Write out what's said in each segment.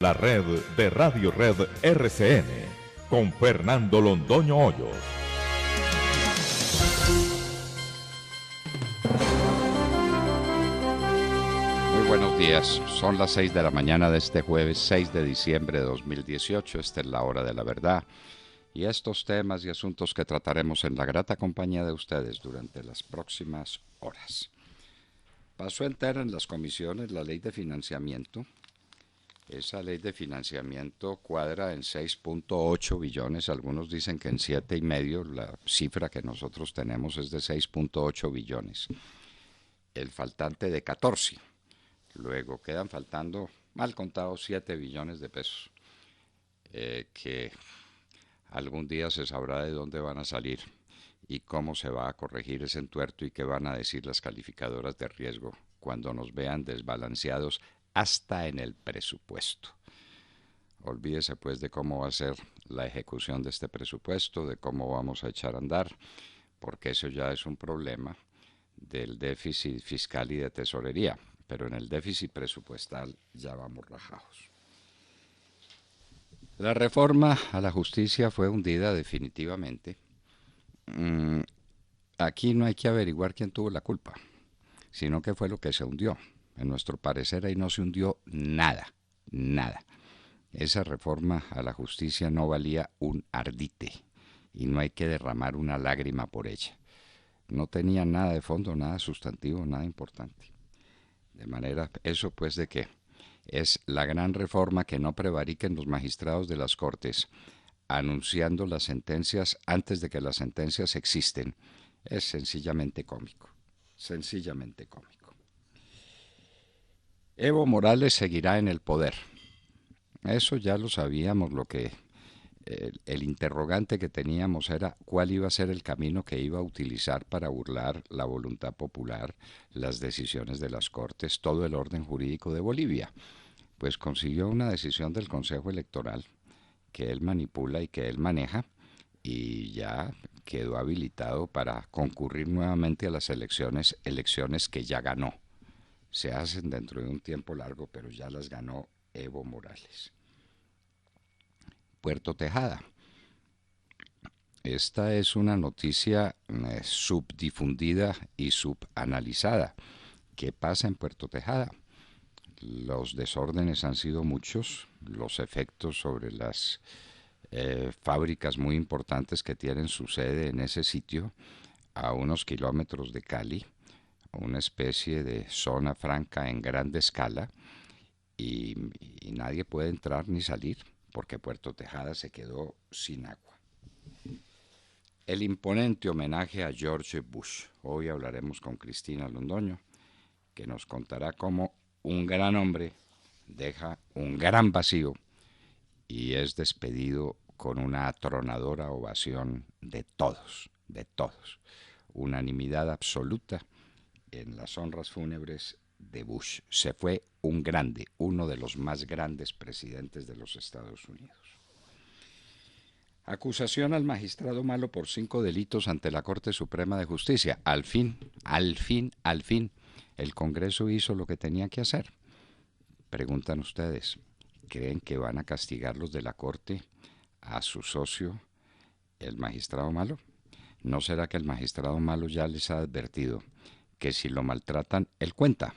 La red de Radio Red RCN con Fernando Londoño Hoyos. Muy buenos días, son las 6 de la mañana de este jueves 6 de diciembre de 2018, esta es la hora de la verdad y estos temas y asuntos que trataremos en la grata compañía de ustedes durante las próximas horas. Pasó entera en las comisiones la ley de financiamiento. Esa ley de financiamiento cuadra en 6.8 billones, algunos dicen que en 7,5, la cifra que nosotros tenemos es de 6.8 billones. El faltante de 14. Luego quedan faltando, mal contados, 7 billones de pesos, que algún día se sabrá de dónde van a salir y cómo se va a corregir ese entuerto y qué van a decir las calificadoras de riesgo cuando nos vean desbalanceados hasta en el presupuesto. Olvídese pues de cómo va a ser la ejecución de este presupuesto, de cómo vamos a echar a andar, porque eso ya es un problema del déficit fiscal y de tesorería, pero en el déficit presupuestal ya vamos rajados. La reforma a la justicia fue hundida definitivamente. Aquí no hay que averiguar quién tuvo la culpa, sino qué fue lo que se hundió. En nuestro parecer ahí no se hundió nada, nada. Esa reforma a la justicia no valía un ardite y no hay que derramar una lágrima por ella. No tenía nada de fondo, nada sustantivo, nada importante. De manera, eso pues de que es la gran reforma que no prevariquen los magistrados de las Cortes anunciando las sentencias antes de que las sentencias existen. Es sencillamente cómico, sencillamente cómico. Evo Morales seguirá en el poder. Eso ya lo sabíamos, lo que el interrogante que teníamos era cuál iba a ser el camino que iba a utilizar para burlar la voluntad popular, las decisiones de las Cortes, todo el orden jurídico de Bolivia. Pues consiguió una decisión del Consejo Electoral que él manipula y que él maneja y ya quedó habilitado para concurrir nuevamente a las elecciones que ya ganó. Se hacen dentro de un tiempo largo, pero ya las ganó Evo Morales. Puerto Tejada. Esta es una noticia subdifundida y subanalizada. ¿Qué pasa en Puerto Tejada? Los desórdenes han sido muchos, los efectos sobre las fábricas muy importantes que tienen su sede en ese sitio, a unos kilómetros de Cali, una especie de zona franca en grande escala, y nadie puede entrar ni salir porque Puerto Tejada se quedó sin agua. El imponente homenaje a George Bush. Hoy hablaremos con Cristina Londoño, que nos contará cómo un gran hombre deja un gran vacío y es despedido con una atronadora ovación de todos, de todos. Unanimidad absoluta en las honras fúnebres de Bush. Se fue un grande, uno de los más grandes presidentes de los Estados Unidos. Acusación al magistrado Malo por 5 delitos ante la Corte Suprema de Justicia. Al fin, el Congreso hizo lo que tenía que hacer. Preguntan ustedes, ¿creen que van a castigar los de la Corte a su socio, el magistrado Malo? ¿No será que el magistrado Malo ya les ha advertido que si lo maltratan, él cuenta?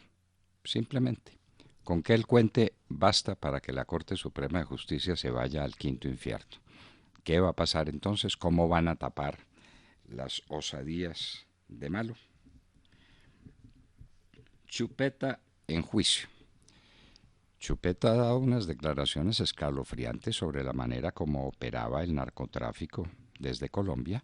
Simplemente. Con que él cuente basta para que la Corte Suprema de Justicia se vaya al quinto infierno. ¿Qué va a pasar entonces? ¿Cómo van a tapar las osadías de Malo? Chupeta en juicio. Chupeta ha dado unas declaraciones escalofriantes sobre la manera como operaba el narcotráfico desde Colombia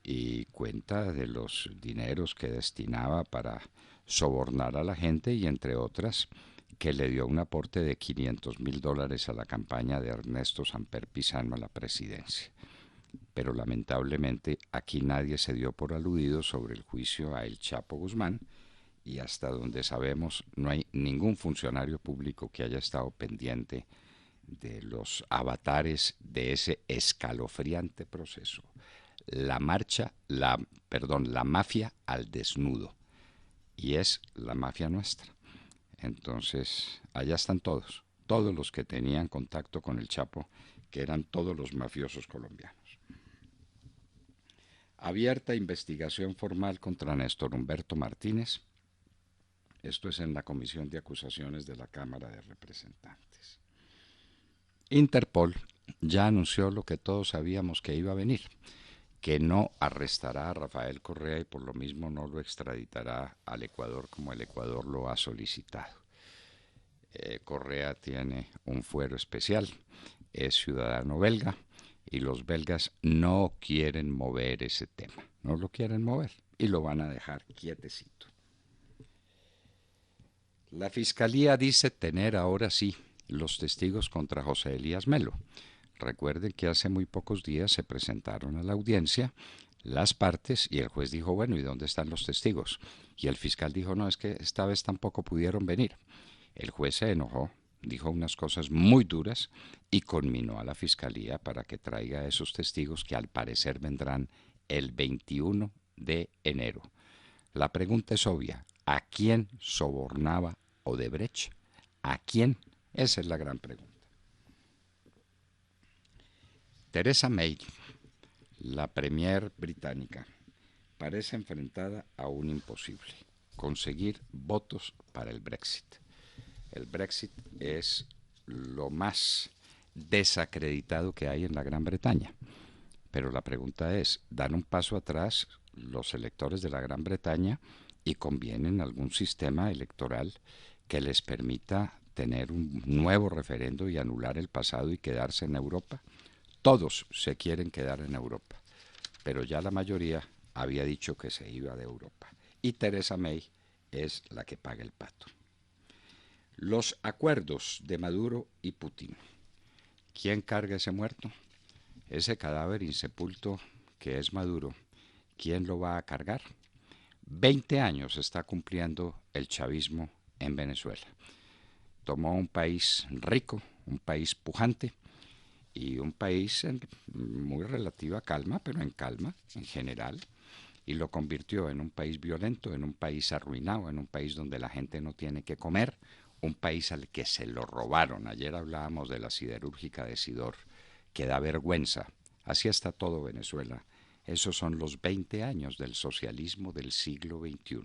y cuenta de los dineros que destinaba para sobornar a la gente y entre otras que le dio un aporte de $500,000 a la campaña de Ernesto Samper Pizano a la presidencia. Pero lamentablemente aquí nadie se dio por aludido sobre el juicio a El Chapo Guzmán y hasta donde sabemos no hay ningún funcionario público que haya estado pendiente de los avatares de ese escalofriante proceso. La mafia al desnudo. Y es la mafia nuestra. Entonces, allá están todos todos los que tenían contacto con el Chapo, que eran todos los mafiosos colombianos. Abierta investigación formal contra Néstor Humberto Martínez. Esto es en la Comisión de Acusaciones de la Cámara de Representantes. Interpol ya anunció lo que todos sabíamos que iba a venir, que no arrestará a Rafael Correa y por lo mismo no lo extraditará al Ecuador como el Ecuador lo ha solicitado. Correa tiene un fuero especial, es ciudadano belga y los belgas no quieren mover ese tema, no lo quieren mover y lo van a dejar quietecito. La Fiscalía dice tener ahora sí los testigos contra José Elías Melo. Recuerden que hace muy pocos días se presentaron a la audiencia las partes y el juez dijo, bueno, ¿y dónde están los testigos? Y el fiscal dijo, no, es que esta vez tampoco pudieron venir. El juez se enojó, dijo unas cosas muy duras y conminó a la Fiscalía para que traiga a esos testigos que al parecer vendrán el 21 de enero. La pregunta es obvia, ¿a quién sobornaba Odebrecht? ¿A quién? Esa es la gran pregunta. Theresa May, la premier británica, parece enfrentada a un imposible, conseguir votos para el Brexit. El Brexit es lo más desacreditado que hay en la Gran Bretaña. Pero la pregunta es, ¿dan un paso atrás los electores de la Gran Bretaña y convienen algún sistema electoral que les permita tener un nuevo referendo y anular el pasado y quedarse en Europa? Todos se quieren quedar en Europa, pero ya la mayoría había dicho que se iba de Europa. Y Theresa May es la que paga el pato. Los acuerdos de Maduro y Putin. ¿Quién carga ese muerto? Ese cadáver insepulto que es Maduro. ¿Quién lo va a cargar? 20 años está cumpliendo el chavismo en Venezuela. Tomó un país rico, un país pujante y un país en muy relativa calma, pero en calma en general, y lo convirtió en un país violento, en un país arruinado, en un país donde la gente no tiene que comer, un país al que se lo robaron. Ayer hablábamos de la siderúrgica de Sidor, que da vergüenza. Así está todo Venezuela. Esos son los 20 años del socialismo del siglo XXI.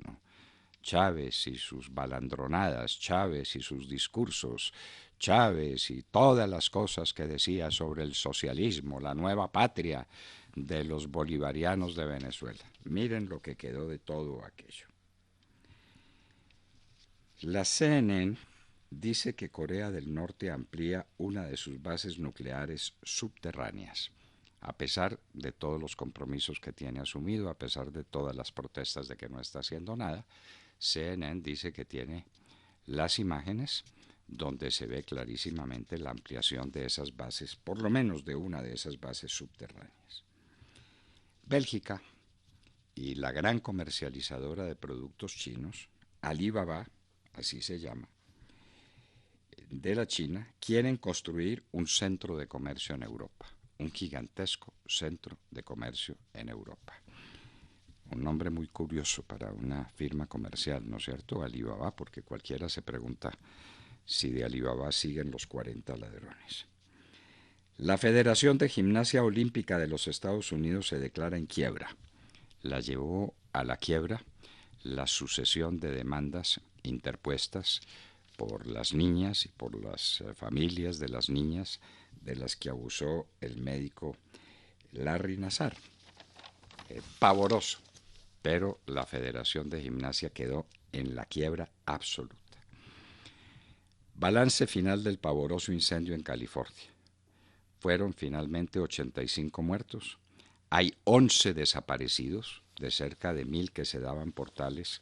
Chávez y sus balandronadas, Chávez y sus discursos, Chávez y todas las cosas que decía sobre el socialismo, la nueva patria de los bolivarianos de Venezuela. Miren lo que quedó de todo aquello. La CNN dice que Corea del Norte amplía una de sus bases nucleares subterráneas, a pesar de todos los compromisos que tiene asumido, a pesar de todas las protestas de que no está haciendo nada. CNN dice que tiene las imágenes donde se ve clarísimamente la ampliación de esas bases, por lo menos de una de esas bases subterráneas. Bélgica y la gran comercializadora de productos chinos, Alibaba, así se llama, de la China, quieren construir un centro de comercio en Europa, un gigantesco centro de comercio en Europa. Un nombre muy curioso para una firma comercial, ¿no es cierto? Alibaba, porque cualquiera se pregunta si de Alibaba siguen los 40 ladrones. La Federación de Gimnasia Olímpica de los Estados Unidos se declara en quiebra. La llevó a la quiebra la sucesión de demandas interpuestas por las niñas y por las familias de las niñas de las que abusó el médico Larry Nassar. Pavoroso, pero la Federación de Gimnasia quedó en la quiebra absoluta. Balance final del pavoroso incendio en California. Fueron finalmente 85 muertos. Hay 11 desaparecidos, de cerca de 1,000 que se daban por tales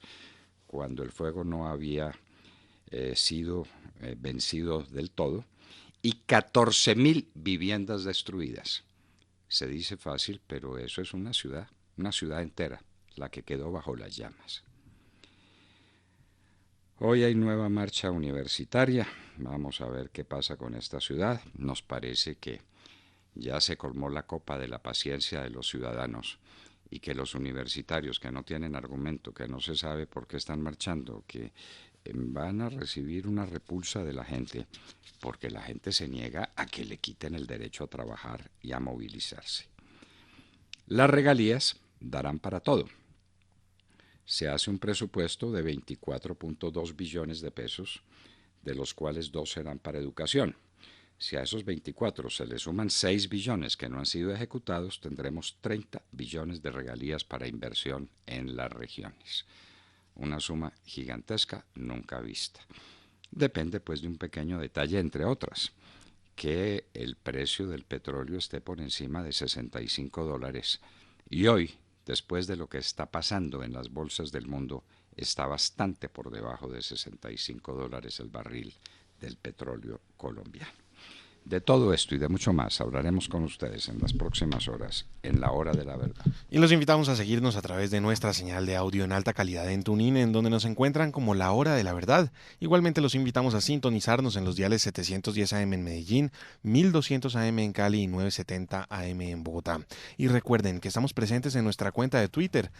cuando el fuego no había sido vencido del todo, y 14,000 viviendas destruidas. Se dice fácil, pero eso es una ciudad entera, la que quedó bajo las llamas. Hoy hay nueva marcha universitaria. Vamos a ver qué pasa con esta ciudad. Nos parece que ya se colmó la copa de la paciencia de los ciudadanos y que los universitarios que no tienen argumento, que no se sabe por qué están marchando, que van a recibir una repulsa de la gente, porque la gente se niega a que le quiten el derecho a trabajar y a movilizarse. Las regalías darán para todo. Se hace un presupuesto de 24.2 billones de pesos, de los cuales 2 serán para educación. Si a esos 24 se le suman 6 billones que no han sido ejecutados, tendremos 30 billones de regalías para inversión en las regiones. Una suma gigantesca nunca vista. Depende pues de un pequeño detalle, entre otras, que el precio del petróleo esté por encima de $65. Y hoy, después de lo que está pasando en las bolsas del mundo, está bastante por debajo de $65 el barril del petróleo colombiano. De todo esto y de mucho más hablaremos con ustedes en las próximas horas, en la hora de la verdad. Y los invitamos a seguirnos a través de nuestra señal de audio en alta calidad en TuneIn, en donde nos encuentran como La Hora de la Verdad. Igualmente los invitamos a sintonizarnos en los diales 710 AM en Medellín, 1200 AM en Cali y 970 AM en Bogotá. Y recuerden que estamos presentes en nuestra cuenta de Twitter,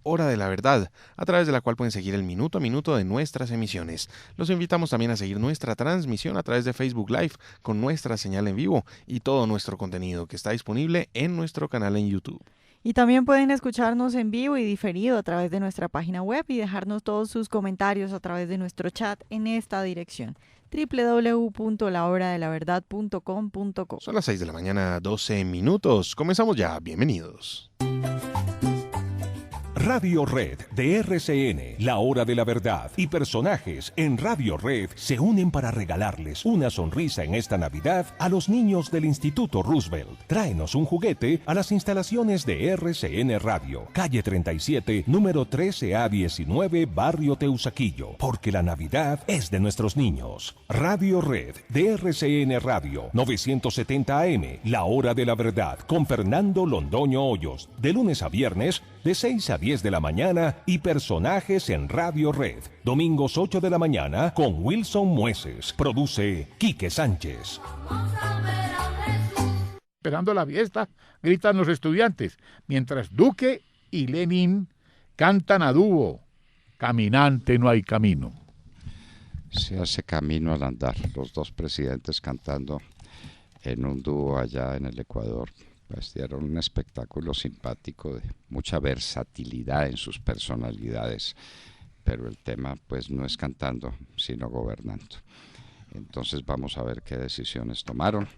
@Hora de la Verdad, a través de la cual pueden seguir el minuto a minuto de nuestras emisiones. Los invitamos también a seguir nuestra transmisión a través de Facebook Live con nuestra señal en vivo y todo nuestro contenido que está disponible en nuestro canal en YouTube. Y también pueden escucharnos en vivo y diferido a través de nuestra página web y dejarnos todos sus comentarios a través de nuestro chat en esta dirección: www.lahoradelaverdad.com.co. Son las 6 de la mañana, 12 minutos. Comenzamos ya. Bienvenidos. Radio Red de RCN, La Hora de la Verdad y personajes en Radio Red se unen para regalarles una sonrisa en esta Navidad a los niños del Instituto Roosevelt. Tráenos un juguete a las instalaciones de RCN Radio, calle 37, número 13A19, Barrio Teusaquillo, porque la Navidad es de nuestros niños. Radio Red de RCN Radio, 970 AM, La Hora de la Verdad, con Fernando Londoño Hoyos, de lunes a viernes, de 6 a 10 de la mañana, y personajes en Radio Red, domingos 8 de la mañana, con Wilson Mueces. Produce Quique Sánchez. Esperando la fiesta, gritan los estudiantes, mientras Duque y Lenin cantan a dúo: caminante no hay camino. Se hace camino al andar, los dos presidentes cantando en un dúo allá en el Ecuador. Pues dieron un espectáculo simpático de mucha versatilidad en sus personalidades, pero el tema pues no es cantando, sino gobernando. Entonces vamos a ver qué decisiones tomaron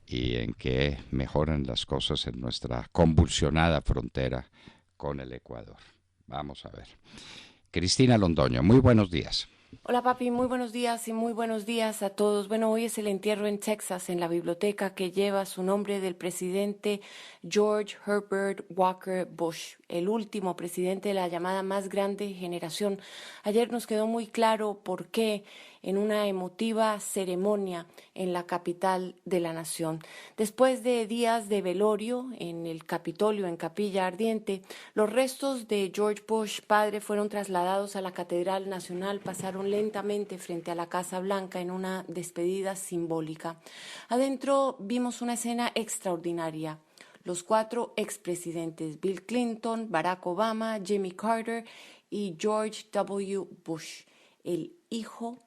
y en qué mejoran las cosas en nuestra convulsionada frontera con el Ecuador. Vamos a ver. Cristina Londoño, muy buenos días. Hola papi, muy buenos días y muy buenos días a todos. Bueno, hoy es el entierro en Texas, en la biblioteca que lleva su nombre del presidente George Herbert Walker Bush, el último presidente de la llamada más grande generación. Ayer nos quedó muy claro por qué en una emotiva ceremonia en la capital de la nación. Después de días de velorio en el Capitolio, en Capilla Ardiente, los restos de George Bush padre fueron trasladados a la Catedral Nacional, pasaron lentamente frente a la Casa Blanca en una despedida simbólica. Adentro vimos una escena extraordinaria. Los 4 expresidentes, Bill Clinton, Barack Obama, Jimmy Carter y George W. Bush, el hijo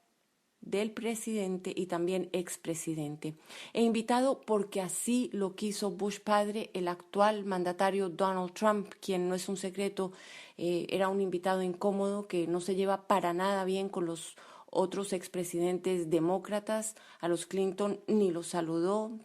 del presidente y también expresidente. He invitado porque así lo quiso Bush padre, el actual mandatario Donald Trump, quien no es un secreto, era un invitado incómodo que no se lleva para nada bien con los otros expresidentes demócratas. A los Clinton ni los saludó,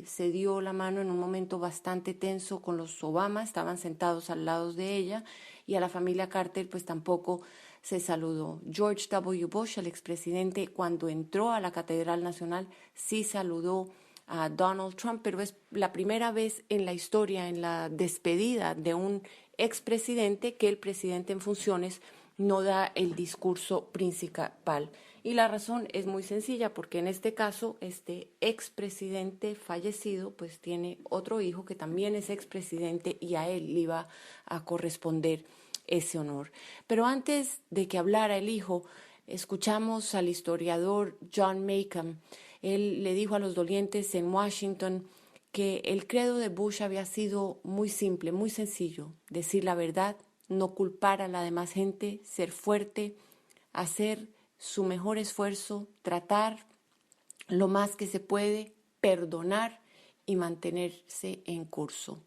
se dio la mano en un momento bastante tenso con los Obama, estaban sentados al lado de ella, y a la familia Carter pues tampoco se saludó. George W. Bush, el expresidente, cuando entró a la Catedral Nacional, sí saludó a Donald Trump, pero es la primera vez en la historia, en la despedida de un expresidente, que el presidente en funciones no da el discurso principal. Y la razón es muy sencilla, porque en este caso, este expresidente fallecido, pues tiene otro hijo que también es expresidente y a él le iba a corresponder ese honor. Pero antes de que hablara el hijo, escuchamos al historiador John Maycomb. Él le dijo a los dolientes en Washington que el credo de Bush había sido muy simple, muy sencillo: decir la verdad, no culpar a la demás gente, ser fuerte, hacer su mejor esfuerzo, tratar lo más que se puede, perdonar y mantenerse en curso.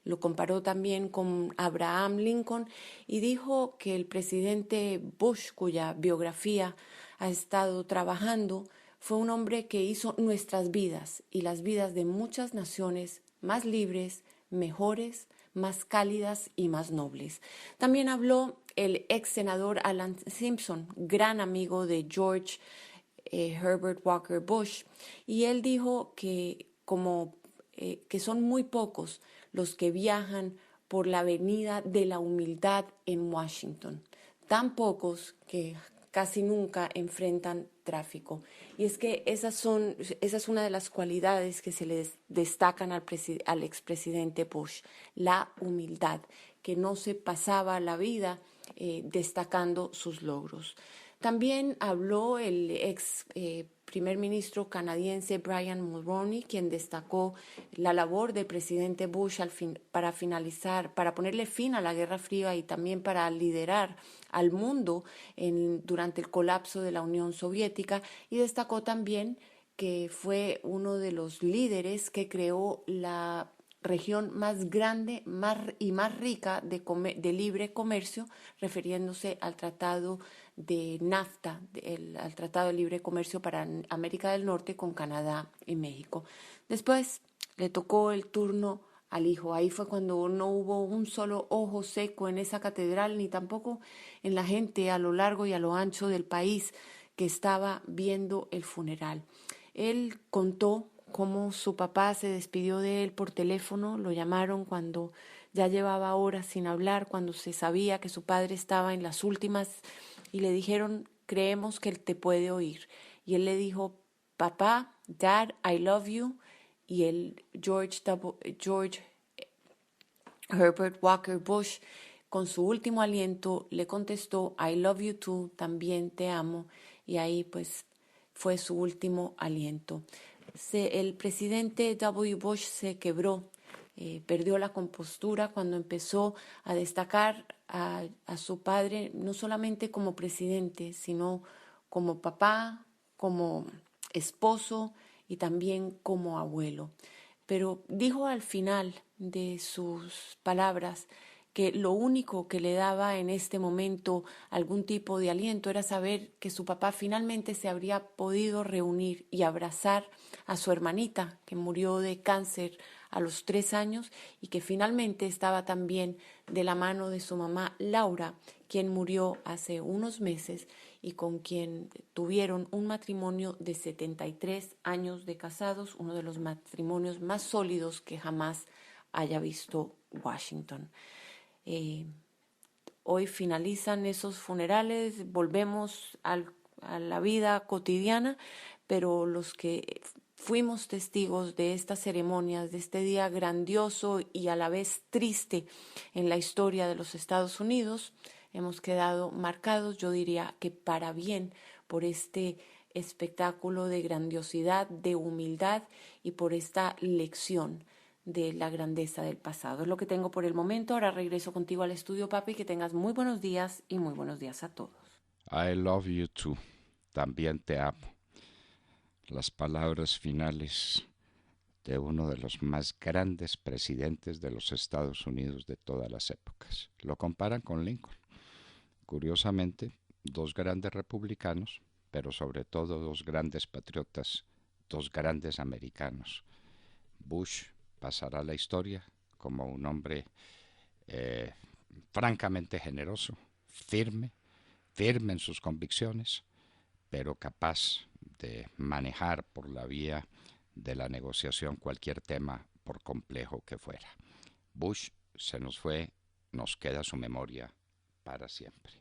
Lo comparó también con Abraham Lincoln y dijo que el presidente Bush, cuya biografía ha estado trabajando, fue un hombre que hizo nuestras vidas y las vidas de muchas naciones más libres, mejores, más cálidas y más nobles. También habló el ex senador Alan Simpson, gran amigo de George Herbert Walker Bush, y él dijo que que son muy pocos los que viajan por la avenida de la humildad en Washington, tan pocos que casi nunca enfrentan tráfico. Y es que esa es una de las cualidades que se les destacan al expresidente Bush, la humildad, que no se pasaba la vida destacando sus logros. También habló el ex primer ministro canadiense Brian Mulroney, quien destacó la labor del presidente Bush para ponerle fin a la Guerra Fría y también para liderar al mundo durante el colapso de la Unión Soviética, y destacó también que fue uno de los líderes que creó la región más grande y más rica de libre comercio, refiriéndose al Tratado de NAFTA, al Tratado de Libre Comercio para América del Norte con Canadá y México. Después le tocó el turno al hijo. Ahí fue cuando no hubo un solo ojo seco en esa catedral, ni tampoco en la gente a lo largo y a lo ancho del país que estaba viendo el funeral. Él contó cómo su papá se despidió de él por teléfono, lo llamaron cuando ya llevaba horas sin hablar, cuando se sabía que su padre estaba en las últimas, y le dijeron, creemos que él te puede oír. Y él le dijo, papá, Dad, I love you. Y el George Herbert Walker Bush, con su último aliento, le contestó, I love you too, también te amo. Y ahí pues fue su último aliento. El presidente W. Bush se quebró, perdió la compostura cuando empezó a destacar a su padre, no solamente como presidente, sino como papá, como esposo y también como abuelo. Pero dijo al final de sus palabras que lo único que le daba en este momento algún tipo de aliento era saber que su papá finalmente se habría podido reunir y abrazar a su hermanita, que murió de cáncer a los 3 años y que finalmente estaba también de la mano de su mamá Laura, quien murió hace unos meses y con quien tuvieron un matrimonio de 73 años de casados, uno de los matrimonios más sólidos que jamás haya visto Washington. Hoy finalizan esos funerales, volvemos a la vida cotidiana, pero los que fuimos testigos de estas ceremonias, de este día grandioso y a la vez triste en la historia de los Estados Unidos, hemos quedado marcados, yo diría que para bien, por este espectáculo de grandiosidad, de humildad y por esta lección de la grandeza del pasado. Es lo que tengo por el momento. Ahora regreso contigo al estudio, papi, que tengas muy buenos días y muy buenos días a todos. I love you too. También te amo. Las palabras finales de uno de los más grandes presidentes de los Estados Unidos de todas las épocas. Lo comparan con Lincoln. Curiosamente, 2 grandes republicanos, pero sobre todo 2 grandes patriotas, 2 grandes americanos. Bush pasará a la historia como un hombre francamente generoso, firme en sus convicciones, pero capaz de manejar por la vía de la negociación cualquier tema, por complejo que fuera. Bush se nos fue, nos queda su memoria para siempre.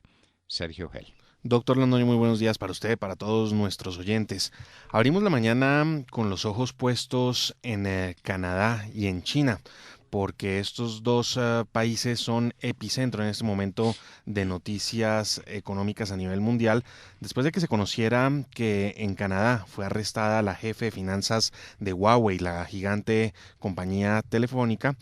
Sergio Gel. Doctor Londoño, muy buenos días para usted, para todos nuestros oyentes. Abrimos la mañana con los ojos puestos en Canadá y en China, porque estos 2 países son epicentro en este momento de noticias económicas a nivel mundial, después de que se conociera que en Canadá fue arrestada la jefe de finanzas de Huawei, la gigante compañía telefónica,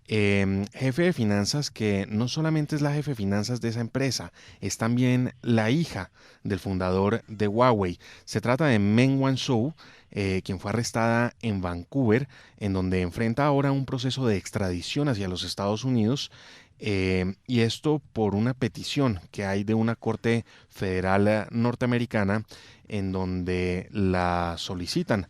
jefe de finanzas que no solamente es la jefe de finanzas de esa empresa, es también la hija del fundador de Huawei. Se trata de Meng Wanzhou, quien fue arrestada en Vancouver, en donde enfrenta ahora un proceso de extradición hacia los Estados Unidos, y esto por una petición que hay de una corte federal norteamericana en donde la solicitan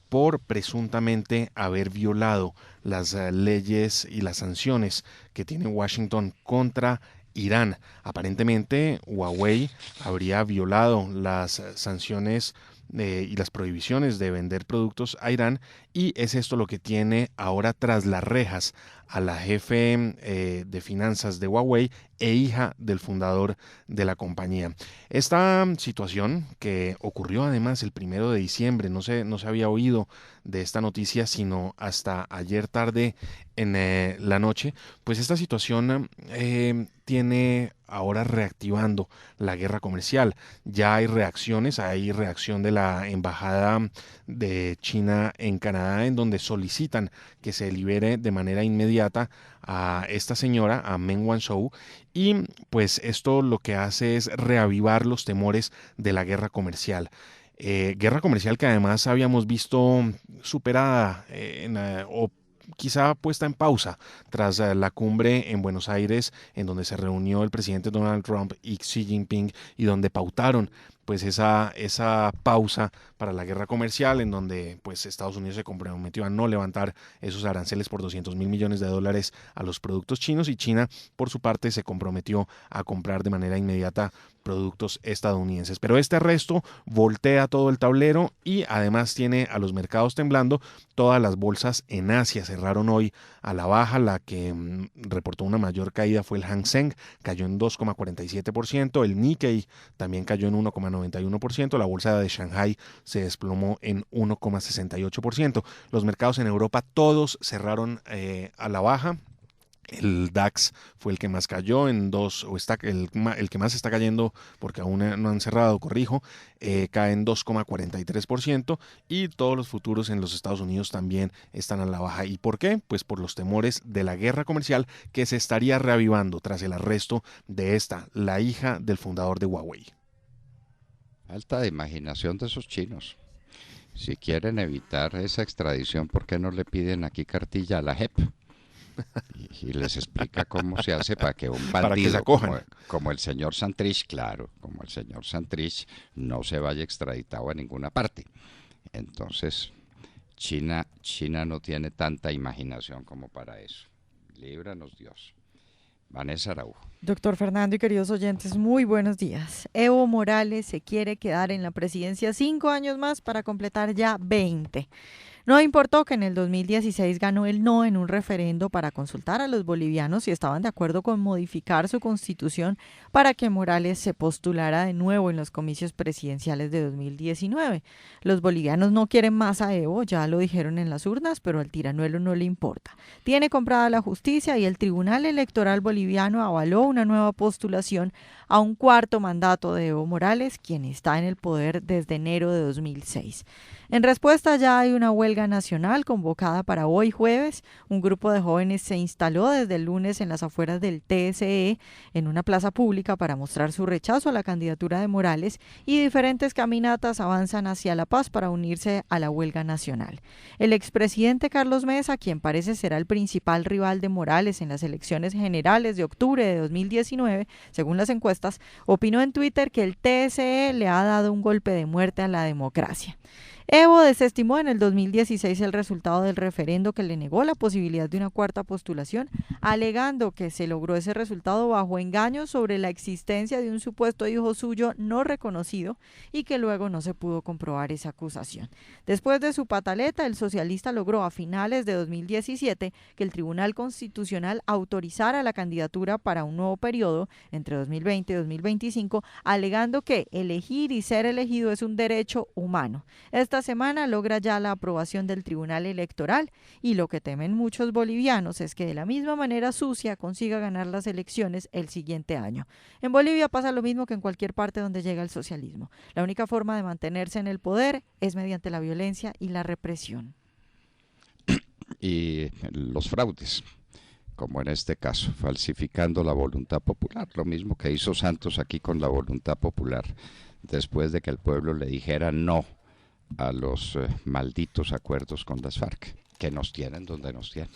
por presuntamente haber violado las leyes y las sanciones que tiene Washington contra Irán. Aparentemente, Huawei habría violado las sanciones y las prohibiciones de vender productos a Irán, y es esto lo que tiene ahora tras las rejas a la jefe de finanzas de Huawei e hija del fundador de la compañía. Esta situación, que ocurrió además el 1 de diciembre, no se había oído de esta noticia sino hasta ayer tarde en la noche, pues esta situación tiene ahora reactivando la guerra comercial. Ya hay reacciones, hay reacción de la embajada de China en Canadá, en donde solicitan que se libere de manera inmediata a esta señora, a Meng Wanzhou, y pues esto lo que hace es reavivar los temores de la guerra comercial. Guerra comercial que además habíamos visto superada o quizá puesta en pausa tras la cumbre en Buenos Aires, en donde se reunió el presidente Donald Trump y Xi Jinping, y donde pautaron pues esa pausa para la guerra comercial, en donde pues Estados Unidos se comprometió a no levantar esos aranceles por $200 mil millones a los productos chinos, y China por su parte se comprometió a comprar de manera inmediata productos estadounidenses. Pero este arresto voltea todo el tablero y además tiene a los mercados temblando. Todas las bolsas en Asia cerraron hoy a la baja. La que reportó una mayor caída fue el Hang Seng, cayó en 2,47%, el Nikkei también cayó en 1,91%, la bolsa de Shanghai se desplomó en 1,68%. Los mercados en Europa todos cerraron a la baja. El DAX fue el que más cayó en el que más está cayendo, porque aún no han cerrado, cae en 2,43%, y todos los futuros en los Estados Unidos también están a la baja. ¿Y por qué? Pues por los temores de la guerra comercial que se estaría reavivando tras el arresto de la hija del fundador de Huawei. Falta de imaginación de esos chinos. Si quieren evitar esa extradición, ¿por qué no le piden aquí cartilla a la JEP? Y les explica cómo se hace para que un bandido como el señor Santrich, como el señor Santrich, no se vaya extraditado a ninguna parte. Entonces, China no tiene tanta imaginación como para eso. Líbranos Dios. Vanessa Araujo. Doctor Fernando y queridos oyentes, muy buenos días. Evo Morales se quiere quedar en la presidencia 5 años más para completar ya 20. No importó que en el 2016 ganó el no en un referendo para consultar a los bolivianos si estaban de acuerdo con modificar su constitución para que Morales se postulara de nuevo en los comicios presidenciales de 2019. Los bolivianos no quieren más a Evo, ya lo dijeron en las urnas, pero al tiranuelo no le importa. Tiene comprada la justicia y el Tribunal Electoral boliviano avaló una nueva postulación a un 4º mandato de Evo Morales, quien está en el poder desde enero de 2006. En respuesta, ya hay una huelga nacional convocada para hoy jueves. Un grupo de jóvenes se instaló desde el lunes en las afueras del TSE, en una plaza pública, para mostrar su rechazo a la candidatura de Morales, y diferentes caminatas avanzan hacia La Paz para unirse a la huelga nacional. El expresidente Carlos Mesa, quien parece será el principal rival de Morales en las elecciones generales de octubre de 2019, según las encuestas, opinó en Twitter que el TSE le ha dado un golpe de muerte a la democracia. Evo desestimó en el 2016 el resultado del referendo que le negó la posibilidad de una 4ª postulación, alegando que se logró ese resultado bajo engaños sobre la existencia de un supuesto hijo suyo no reconocido, y que luego no se pudo comprobar esa acusación. Después de su pataleta, el socialista logró a finales de 2017 que el Tribunal Constitucional autorizara la candidatura para un nuevo periodo entre 2020 y 2025, alegando que elegir y ser elegido es un derecho humano. Esta semana logra ya la aprobación del Tribunal Electoral, y lo que temen muchos bolivianos es que de la misma manera sucia consiga ganar las elecciones el siguiente año. En Bolivia pasa lo mismo que en cualquier parte donde llega el socialismo. La única forma de mantenerse en el poder es mediante la violencia y la represión. Y los fraudes. como en este caso, falsificando la voluntad popular, lo mismo que hizo Santos aquí con la voluntad popular, después de que el pueblo le dijera no a los malditos acuerdos con las FARC, que nos tienen donde nos tienen.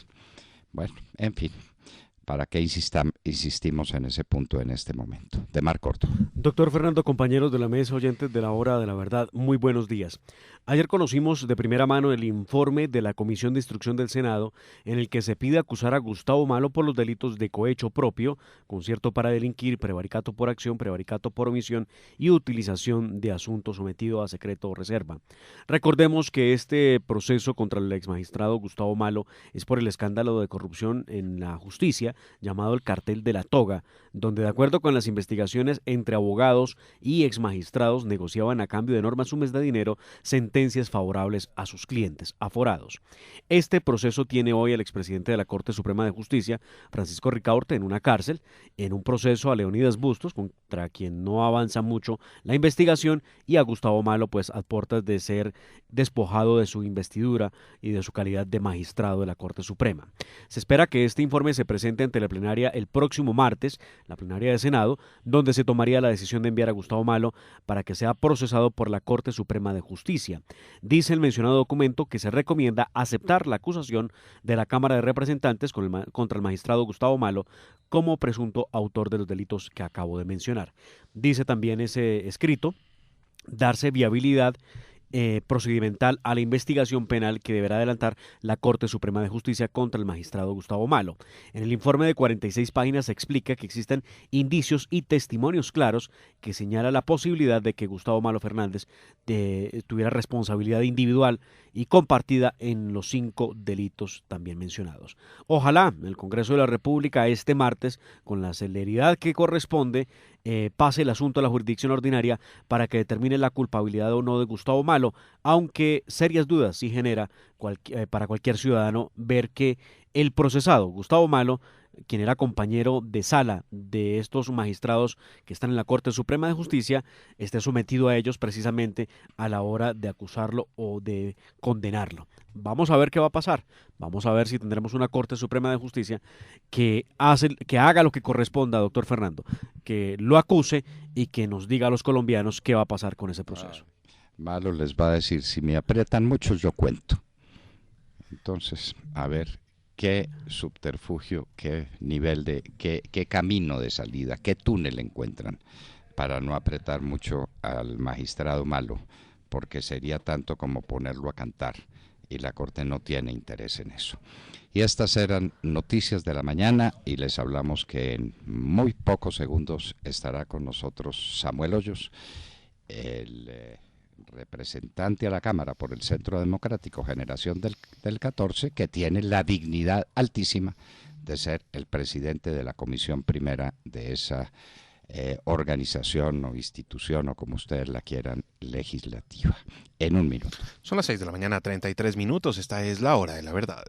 Bueno, en fin, ¿para qué insistimos en ese punto en este momento? De Mar Corto. Doctor Fernando, compañeros de la mesa, oyentes de la Hora de la Verdad, muy buenos días. Ayer conocimos de primera mano el informe de la Comisión de Instrucción del Senado en el que se pide acusar a Gustavo Malo por los delitos de cohecho propio, concierto para delinquir, prevaricato por acción, prevaricato por omisión y utilización de asunto sometido a secreto o reserva. Recordemos que este proceso contra el exmagistrado Gustavo Malo es por el escándalo de corrupción en la justicia llamado el Cartel de la Toga, donde de acuerdo con las investigaciones entre abogados y exmagistrados negociaban a cambio de enormes sumas de dinero sentencias favorables a sus clientes aforados. Este proceso tiene hoy al expresidente de la Corte Suprema de Justicia, Francisco Ricaurte, en una cárcel, en un proceso a Leonidas Bustos, contra quien no avanza mucho la investigación, y a Gustavo Malo, pues a puertas de ser despojado de su investidura y de su calidad de magistrado de la Corte Suprema. Se espera que este informe se presente ante la plenaria el próximo martes, la plenaria del Senado, donde se tomaría la decisión de enviar a Gustavo Malo para que sea procesado por la Corte Suprema de Justicia. Dice el mencionado documento que se recomienda aceptar la acusación de la Cámara de Representantes contra el magistrado Gustavo Malo como presunto autor de los delitos que acabo de mencionar. Dice también ese escrito darse viabilidad procedimental a la investigación penal que deberá adelantar la Corte Suprema de Justicia contra el magistrado Gustavo Malo. En el informe de 46 páginas se explica que existen indicios y testimonios claros que señalan la posibilidad de que Gustavo Malo Fernández tuviera responsabilidad individual y compartida en los 5 delitos también mencionados. Ojalá el Congreso de la República este martes, con la celeridad que corresponde, pase el asunto a la jurisdicción ordinaria para que determine la culpabilidad o no de Gustavo Malo, aunque serias dudas sí genera para cualquier ciudadano ver que el procesado Gustavo Malo, quien era compañero de sala de estos magistrados que están en la Corte Suprema de Justicia, esté sometido a ellos precisamente a la hora de acusarlo o de condenarlo. Vamos a ver qué va a pasar. Vamos a ver si tendremos una Corte Suprema de Justicia que haga lo que corresponda, doctor Fernando, que lo acuse y que nos diga a los colombianos qué va a pasar con ese proceso. Malo les va a decir, si me aprietan mucho yo cuento. Entonces, a ver qué subterfugio, qué nivel qué camino de salida, qué túnel encuentran para no apretar mucho al magistrado Malo, porque sería tanto como ponerlo a cantar y la Corte no tiene interés en eso. Y estas eran noticias de la mañana y les hablamos que en muy pocos segundos estará con nosotros Samuel Hoyos, el representante a la Cámara por el Centro Democrático Generación del 14, que tiene la dignidad altísima de ser el presidente de la Comisión Primera de esa organización o institución, o como ustedes la quieran, legislativa. En un minuto. Son las 6 de la mañana, 33 minutos. Esta es la Hora de la Verdad.